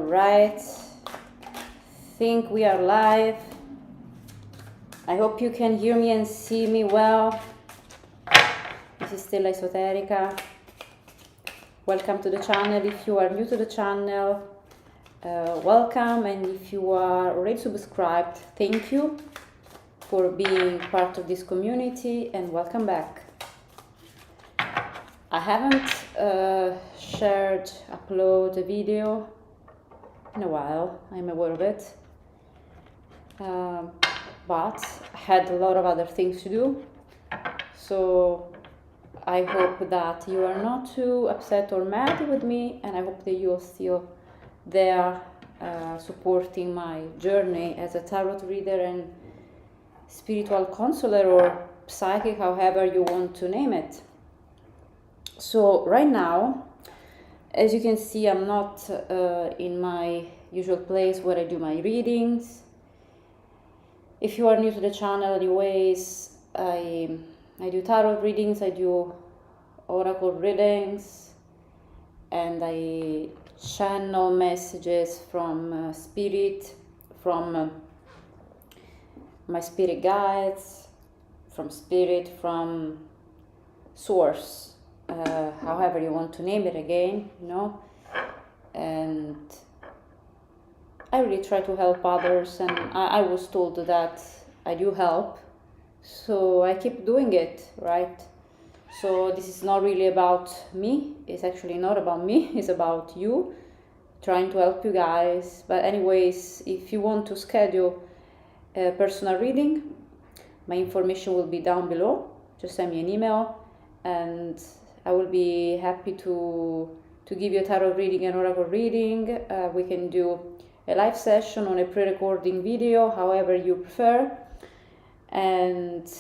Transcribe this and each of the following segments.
Alright, think we are live. I hope you can hear me and see me well. This is Stella Esoterica. Welcome to the channel. If you are new to the channel, welcome, and if you are already subscribed, thank you for being part of this community and welcome back. I haven't upload a video in a while, I'm aware of it, but I had a lot of other things to do, so I hope that you are not too upset or mad with me, and I hope that you are still there supporting my journey as a tarot reader and spiritual counselor or psychic, however you want to name it. So right now, as you can see, I'm not in my usual place where I do my readings. If you are new to the channel anyways, I do tarot readings, I do oracle readings, and I channel messages from spirit, from my spirit guides, from spirit, from source. However you want to name it again, you know, and I really try to help others, and I was told that I do help, so I keep doing it, right? So this is not really about me, it's actually not about me, it's about you, trying to help you guys. But anyways, if you want to schedule a personal reading, my information will be down below. Just send me an email and I will be happy to give you a tarot reading and oracle reading. We can do a live session on a pre-recording video, however you prefer. And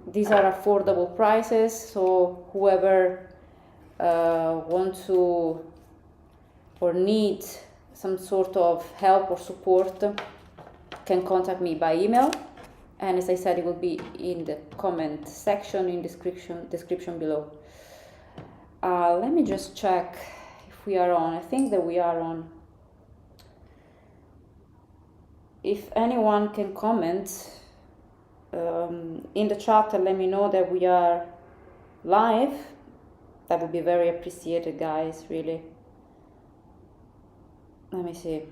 these are affordable prices, so whoever wants to or need some sort of help or support can contact me by email. And as I said, it will be in the comment section, in description below. Let me just check if we are on. I think that we are on. If anyone can comment in the chat and let me know that we are live, that would be very appreciated, guys, really. Let me see.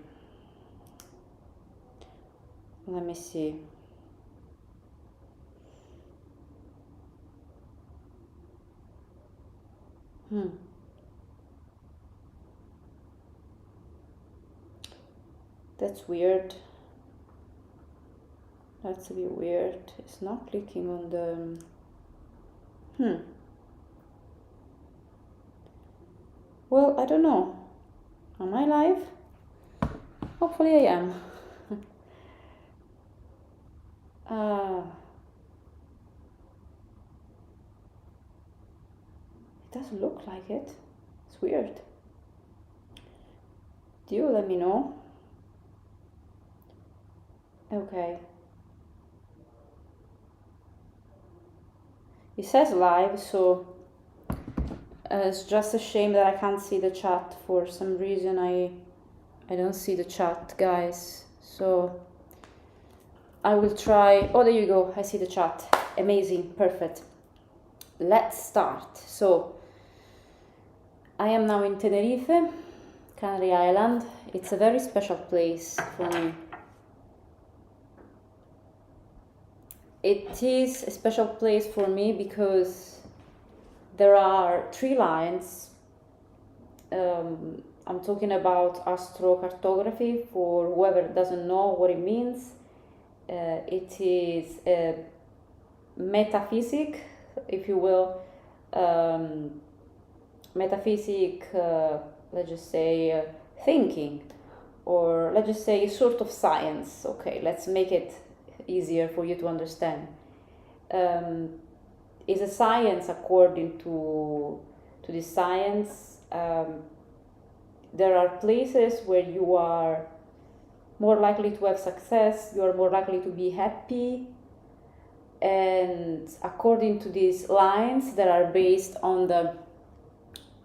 That's weird. That's a bit weird. It's not clicking on the... Well, I don't know. Am I live? Hopefully I am. It doesn't look like it. It's weird. Do you let me know? Okay. It says live, so it's just a shame that I can't see the chat. For some reason I don't see the chat, guys. So I will try. Oh, there you go. I see the chat. Amazing. Perfect. Let's start. So I am now in Tenerife, Canary Island. It's a very special place for me. It is a special place for me because there are 3 lines. I'm talking about astrocartography. For whoever doesn't know what it means, it is a metaphysic, if you will, metaphysic, let's just say thinking, or let's just say sort of science. Okay, let's make it easier for you to understand. Is a science. According to this science, there are places where you are more likely to have success, you are more likely to be happy, and according to these lines that are based on the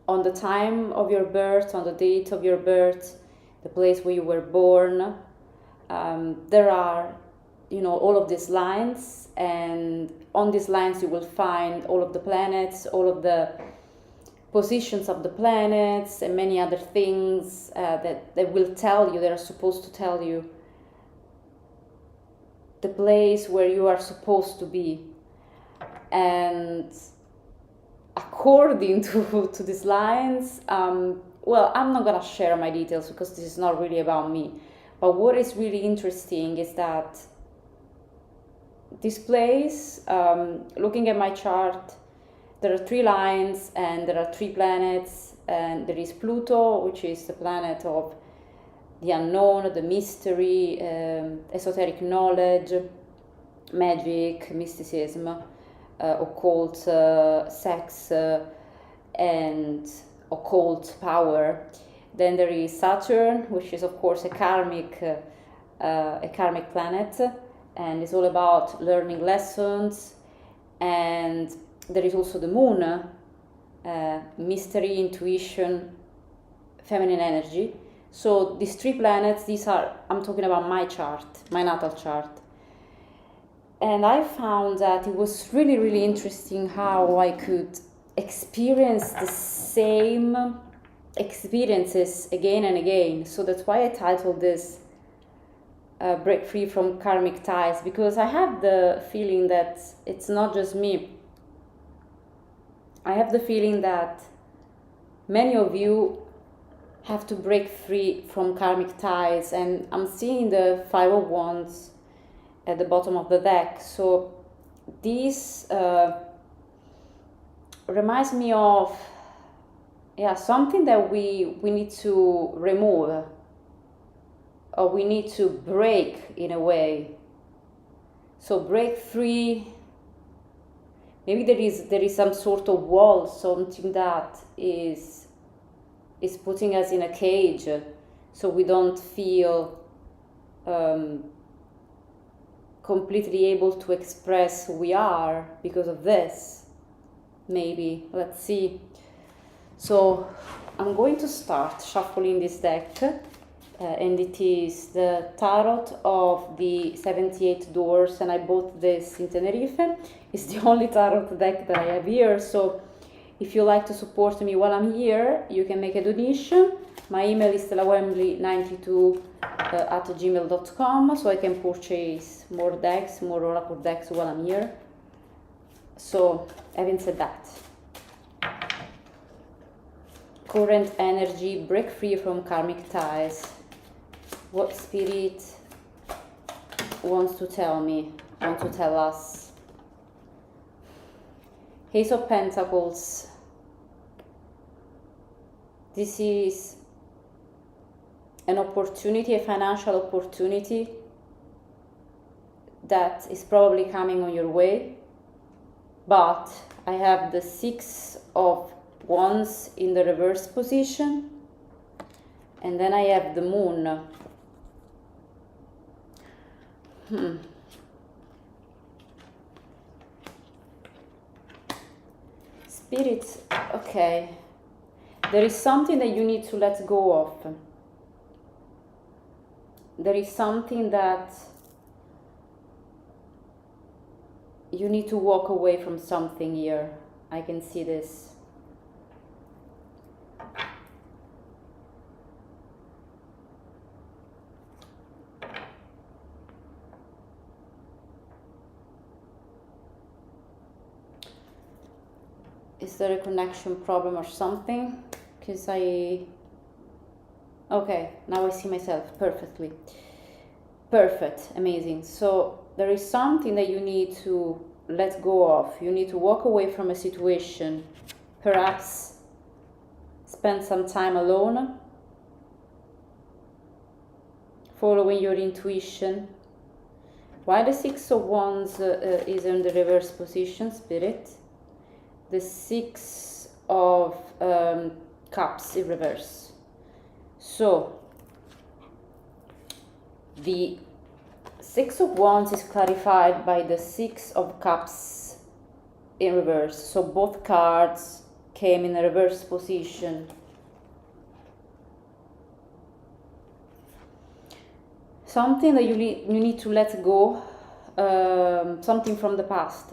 on the time of your birth, on the date of your birth, the place where you were born. There are, all of these lines, and on these lines you will find all of the planets, all of the positions of the planets, and many other things that will tell you, that are supposed to tell you the place where you are supposed to be. And according to these lines, well, I'm not gonna share my details because this is not really about me. But what is really interesting is that this place, looking at my chart, there are 3 lines and there are 3 planets, and there is Pluto, which is the planet of the unknown, the mystery, esoteric knowledge, magic, mysticism, occult, sex, and occult power. Then there is Saturn, which is of course a karmic planet, and it's all about learning lessons. And there is also the Moon, mystery, intuition, feminine energy. So these 3 planets, I'm talking about my chart, my natal chart. And I found that it was really, really interesting how I could experience the same experiences again and again. So that's why I titled this Break Free from Karmic Ties, because I have the feeling that it's not just me. I have the feeling that many of you have to break free from karmic ties, and I'm seeing the 5 of Wands at the bottom of the deck. So this reminds me of something that we need to remove, or we need to break in a way. So break free. Maybe there is some sort of wall, something that is putting us in a cage, so we don't feel completely able to express who we are because of this. Maybe, let's see. So I'm going to start shuffling this deck, and it is the Tarot of the 78 Doors, and I bought this in Tenerife. It's the only tarot deck that I have here, so if you like to support me while I'm here, you can make a donation. My email is stellawembley92 @gmail.com, so I can purchase more decks, more oracle decks while I'm here. So, having said that, current energy, break free from karmic ties. What Spirit wants to tell me, wants to tell us. Ace of Pentacles. This is an opportunity, a financial opportunity that is probably coming on your way. But I have the 6 of Wands in the reverse position, and then I have the Moon. Spirit, okay. There is something that you need to let go of. There is something that you need to walk away from something here. I can see this. Is there a connection problem or something? Because okay, now I see myself perfectly. Perfect, amazing. So there is something that you need to let go of. You need to walk away from a situation, perhaps spend some time alone, following your intuition. Why the 6 of Wands is in the reverse position, Spirit? The 6 of Cups in reverse. So the 6 of Wands is clarified by the 6 of Cups in reverse. So both cards came in a reverse position. Something that you need to let go, something from the past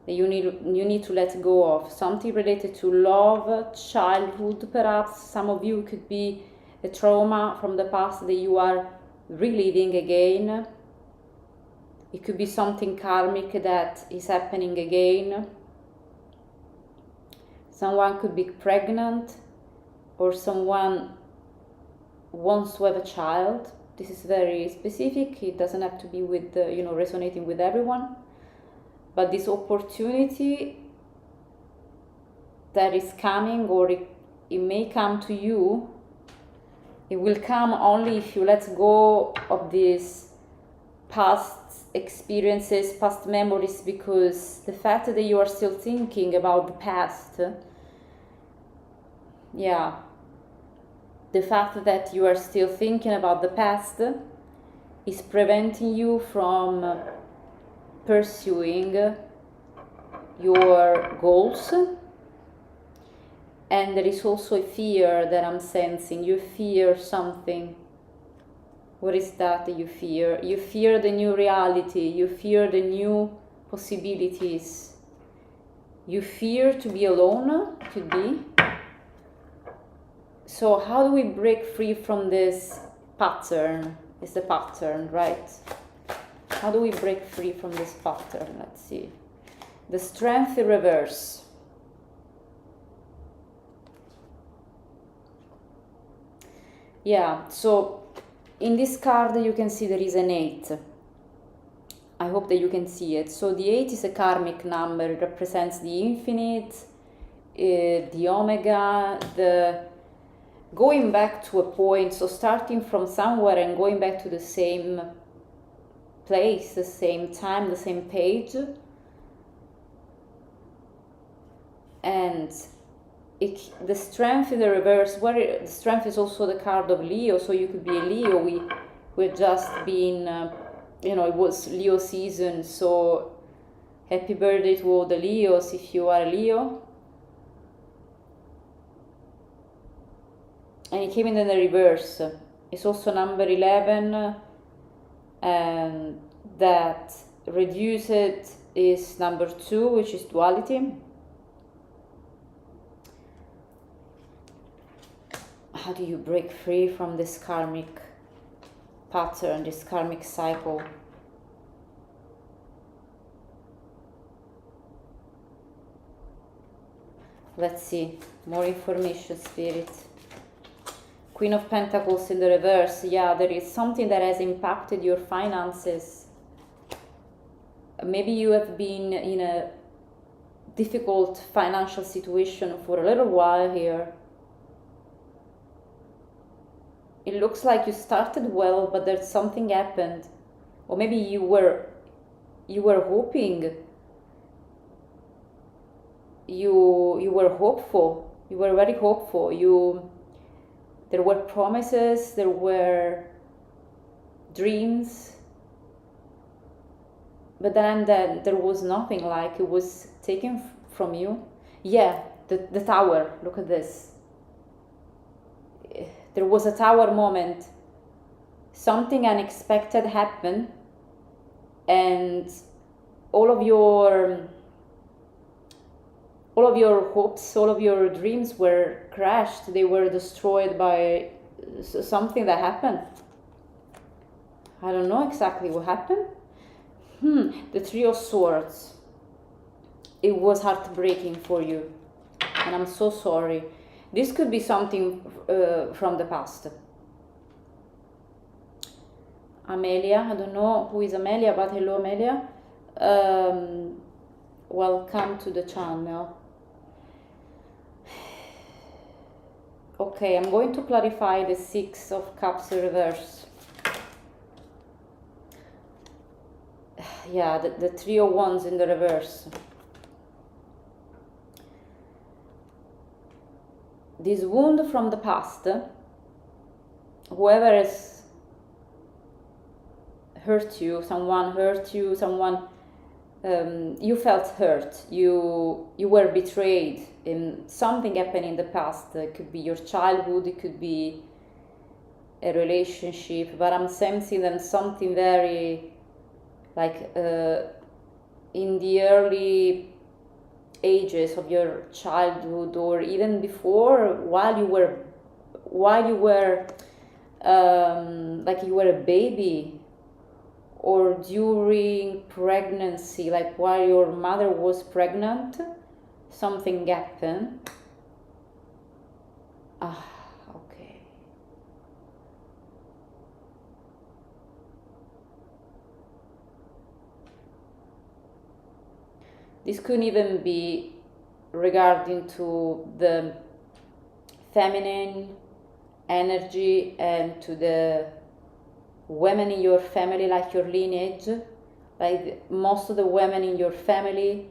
that you need to let go of, something related to love, childhood perhaps. Some of you could be a trauma from the past that you are reliving again. It could be something karmic that is happening again. Someone could be pregnant, or someone wants to have a child. This is very specific. It doesn't have to be with resonating with everyone. But this opportunity that is coming, or it may come to you, it will come only if you let go of these past experiences, past memories, because the fact that you are still thinking about the past, the fact that you are still thinking about the past is preventing you from pursuing your goals. And there is also a fear that I'm sensing. You fear something. What is that you fear? You fear the new reality. You fear the new possibilities. You fear to be alone, could be. So how do we break free from this pattern? It's the pattern, right? How do we break free from this pattern? Let's see. The Strength in reverse. Yeah, so in this card you can see there is an 8. I hope that you can see it. So the 8 is a karmic number. It represents the infinite, the omega, the going back to a point. So starting from somewhere and going back to the same place, the same time, the same page. And the Strength in the reverse, where the Strength is also the card of Leo, so you could be a Leo. We've just been, it was Leo season, so happy birthday to all the Leos if you are a Leo. And it came in the reverse. It's also number 11, and that reduced is number 2, which is duality. How do you break free from this karmic pattern, this karmic cycle? Let's see, more information, Spirit. Queen of Pentacles in the reverse. Yeah, there is something that has impacted your finances. Maybe you have been in a difficult financial situation for a little while here. It looks like you started well, but there's something happened. Or maybe you were hoping. You were hopeful. You were very hopeful. There were promises, there were dreams. But then there was nothing, like it was taken from you. Yeah, the tower, look at this. There was a tower moment. Something unexpected happened, and all of your hopes, all of your dreams were crashed. They were destroyed by something that happened. I don't know exactly what happened. The Three of Swords. It was heartbreaking for you, and I'm so sorry. This could be something from the past. Amelia, I don't know who is Amelia, but hello Amelia. Welcome to the channel. Okay, I'm going to clarify the Six of Cups reverse. Yeah, the Three of Wands in the reverse. This wound from the past, whoever has hurt you, someone you felt hurt, you were betrayed, in something happened in the past. It could be your childhood, it could be a relationship, but I'm sensing that something very like in the early ages of your childhood, or even before, while you were like you were a baby, or during pregnancy, like while your mother was pregnant, something happened. Okay. This could even be regarding to the feminine energy and to the women in your family, like your lineage. Like most of the women in your family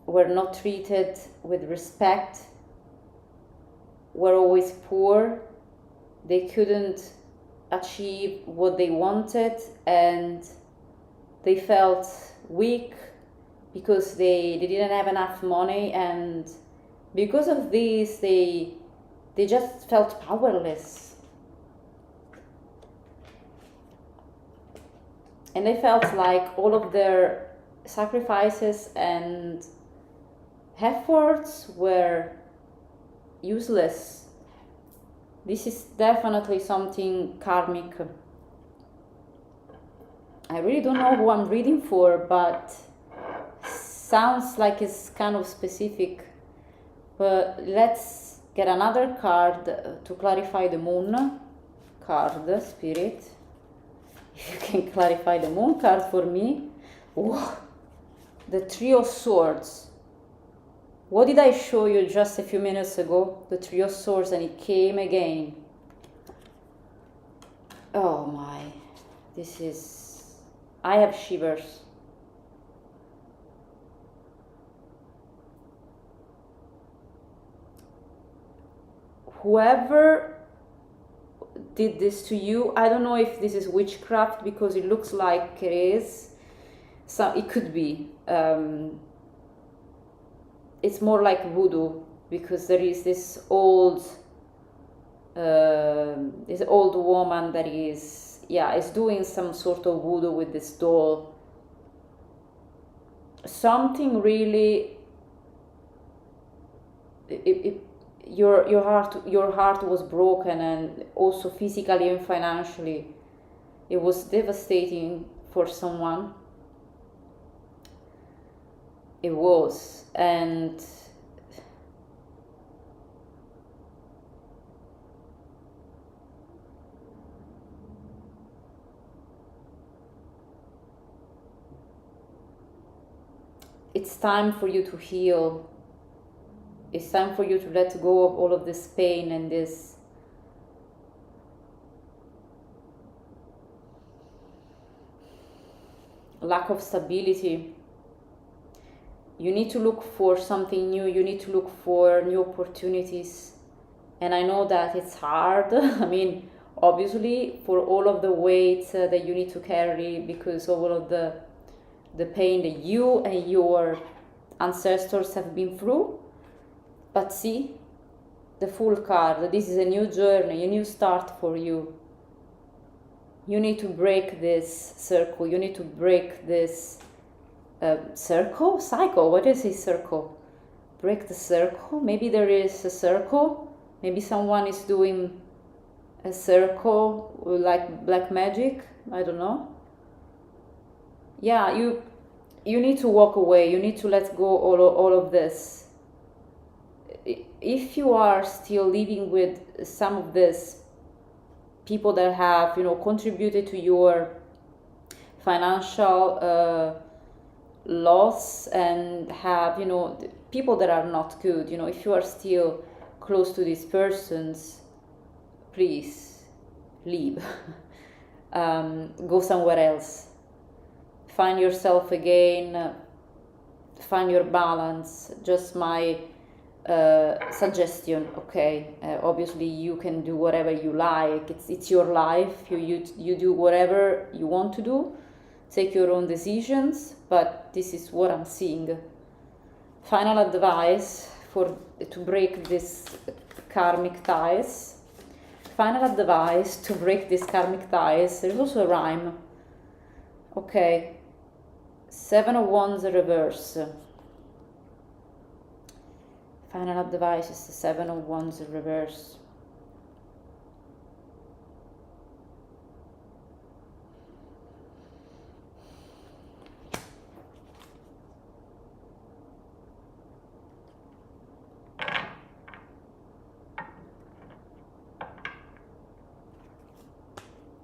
were not treated with respect, were always poor, they couldn't achieve what they wanted, and they felt weak because they didn't have enough money, and because of this they just felt powerless. And they felt like all of their sacrifices and efforts were useless. This is definitely something karmic. I really don't know who I'm reading for, but sounds like it's kind of specific. But let's get another card to clarify the moon card, Spirit. If you can clarify the moon card for me. Whoa. The Three of Swords. What did I show you just a few minutes ago? The Three of Swords, and it came again. Oh my, this is... I have shivers. Whoever did this to you, I don't know if this is witchcraft, because it looks like it is. So it could be. It's more like voodoo, because there is this old woman that is doing some sort of voodoo with this doll. Something really, your heart was broken, and also physically and financially it was devastating for someone. It was. And it's time for you to heal. It's time for you to let go of all of this pain and this lack of stability. You need to look for something new. You need to look for new opportunities. And I know that it's hard. I mean, obviously, for all of the weight that you need to carry, because of all of the pain that you and your ancestors have been through. But see, the Fool card. This is a new journey, a new start for you. You need to break this circle. You need to break this circle? Cycle? What is a circle? Break the circle? Maybe there is a circle. Maybe someone is doing a circle like black magic. I don't know. Yeah, you need to walk away. You need to let go all of this. If you are still living with some of this people that have, contributed to your financial loss, and have, people that are not good, if you are still close to these persons, please leave. Go somewhere else. Find yourself again. Find your balance. Just my suggestion, okay? Obviously you can do whatever you like. It's your life. You do whatever you want to do, take your own decisions, but this is what I'm seeing. Final advice to break this karmic ties. Final advice to break this karmic ties. There's also a rhyme. Okay. 7 of Wands reverse. Final advice is the 7 of Wands reverse.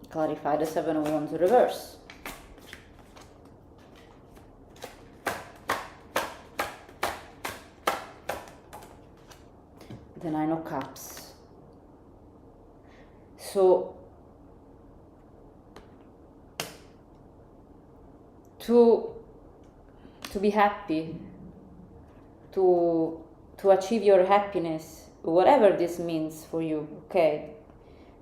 Clarify the 7 of Wands reverse. The 9 of Cups. So to be happy, to achieve your happiness, whatever this means for you, okay?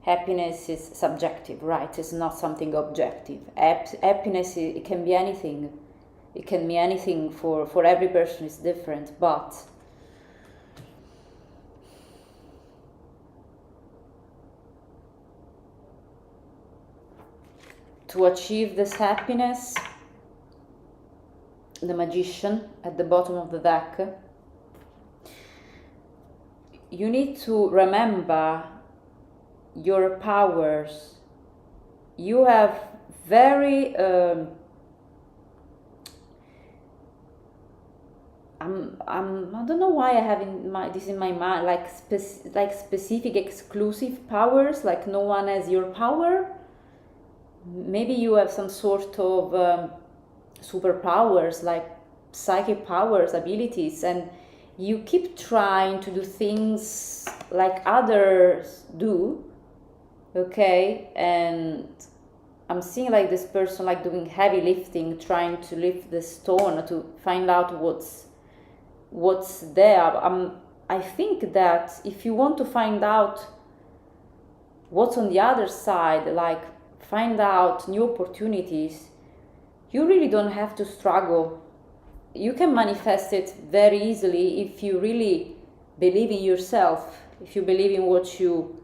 Happiness is subjective, right? It's not something objective. Happiness, it can be anything. It can be anything for every person, it's different, but to achieve this happiness, the Magician at the bottom of the deck, you need to remember your powers. You have very I don't know why I have this in my mind, like specific exclusive powers, like no one has your power. Maybe you have some sort of superpowers, like psychic powers, abilities, and you keep trying to do things like others do, okay? And I'm seeing like this person like doing heavy lifting, trying to lift the stone to find out what's there. I think that if you want to find out what's on the other side, like find out new opportunities, you really don't have to struggle. You can manifest it very easily if you really believe in yourself, if you believe in what you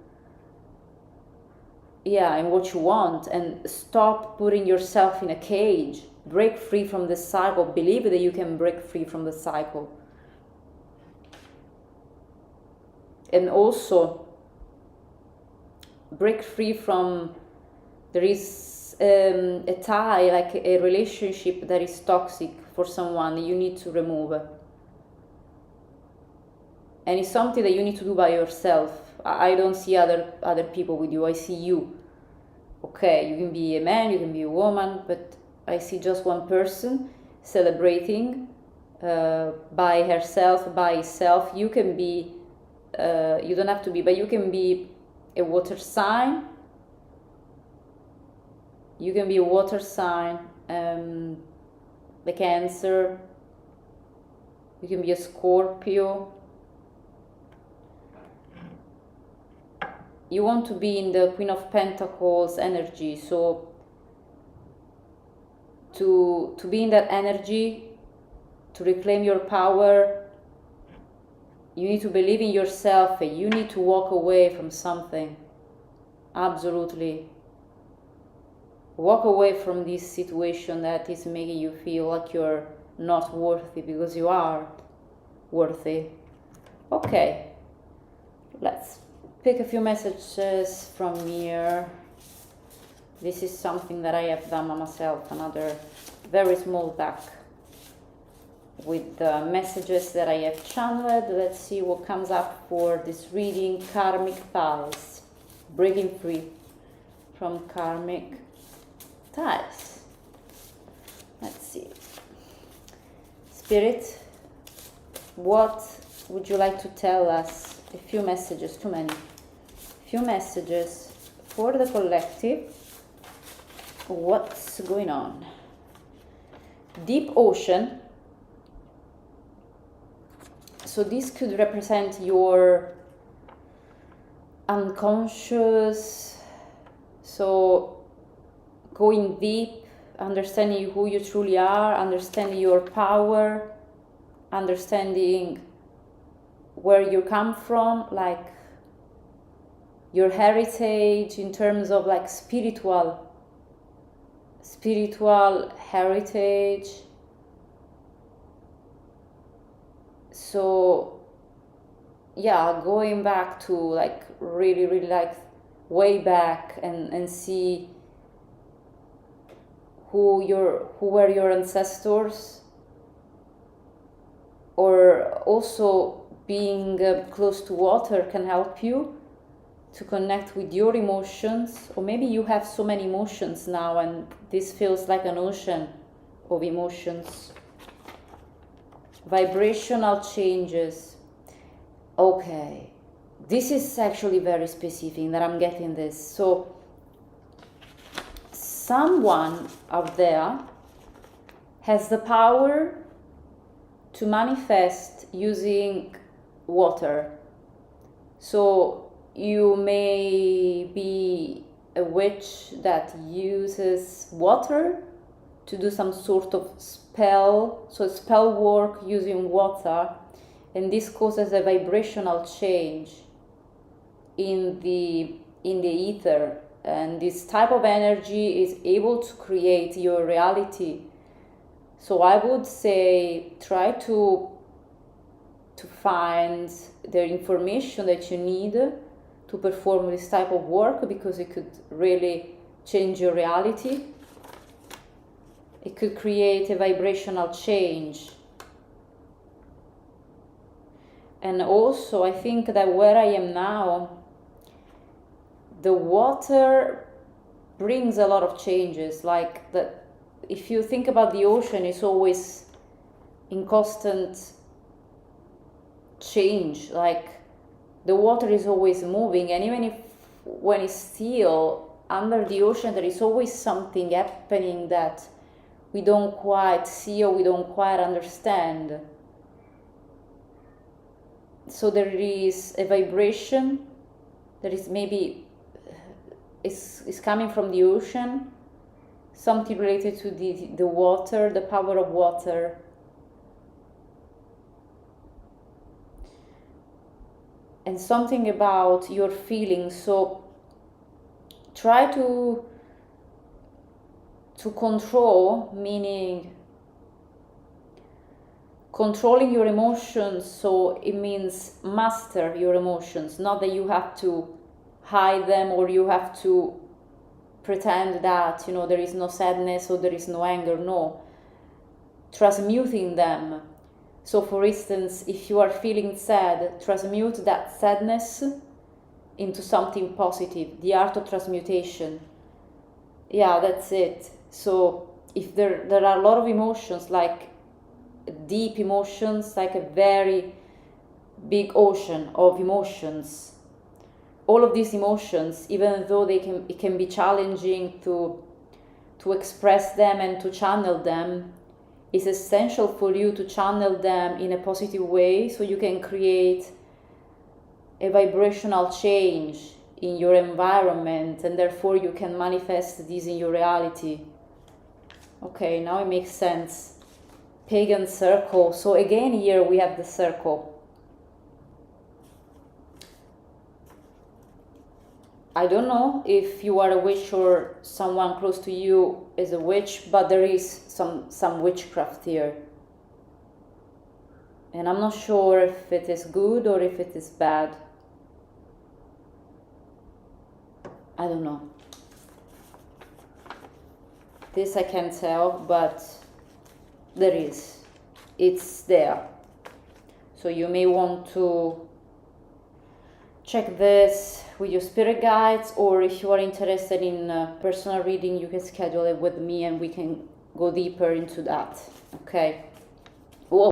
want, and stop putting yourself in a cage. Break free from the cycle. Believe that you can break free from the cycle. And also break free from, there is a tie, like a relationship that is toxic for someone that you need to remove. And it's something that you need to do by yourself. I don't see other people with you, I see you. Okay, you can be a man, you can be a woman, but I see just one person celebrating by herself, by himself. You can be, you don't have to be, but you can be a water sign. You can be a water sign, the Cancer. You can be a Scorpio. You want to be in the Queen of Pentacles energy, so to be in that energy, to reclaim your power, you need to believe in yourself, and you need to walk away from something. Absolutely. Walk away from this situation that is making you feel like you're not worthy, because you are worthy. Okay, let's pick a few messages from here. This is something that I have done myself, another very small deck with the messages that I have channeled. Let's see what comes up for this reading. Karmic ties, breaking free from karmic ties. Let's see. Spirit, what would you like to tell us? A few messages, too many. Few messages for the collective. What's going on? Deep ocean. So this could represent your unconscious. So going deep, understanding who you truly are, understanding your power, understanding where you come from, like your heritage in terms of like spiritual heritage. So yeah, going back to like really like way back and see who were your ancestors, or also being close to water can help you to connect with your emotions. Or maybe you have so many emotions now and this feels like an ocean of emotions. Vibrational changes. Okay, this is actually very specific that I'm getting this. So someone out there has the power to manifest using water. So you may be a witch that uses water to do some sort of spell, so spell work using water, and this causes a vibrational change in the ether, and this type of energy is able to create your reality. So I would say try to find the information that you need to perform this type of work, because it could really change your reality. It could create a vibrational change. And also I think that where I am now, the water brings a lot of changes. Like that, if you think about the ocean, it's always in constant change. Like the water is always moving, and even if when it's still under the ocean, there is always something happening that we don't quite see or we don't quite understand. So there is a vibration that is maybe is coming from the ocean, something related to the water, the power of water. And something about your feelings. So try to control, meaning controlling your emotions. So it means master your emotions, not that you have to hide them or you have to pretend that, you know, there is no sadness or there is no anger. No, transmuting them. So for instance, if you are feeling sad, transmute that sadness into something positive. The art of transmutation. Yeah, that's it. So if there are a lot of emotions, like deep emotions, like a very big ocean of emotions, all of these emotions, even though it can be challenging to express them and to channel them, it's essential for you to channel them in a positive way, so you can create a vibrational change in your environment, and therefore you can manifest this in your reality. Okay, now it makes sense. Pagan circle. So again, here we have the circle. I don't know if you are a witch or someone close to you is a witch, but there is some witchcraft here. And I'm not sure if it is good or if it is bad. I don't know. This I can't tell, but there is. It's there. So you may want to check this with your spirit guides, or if you are interested in personal reading, you can schedule it with me and we can go deeper into that. Okay.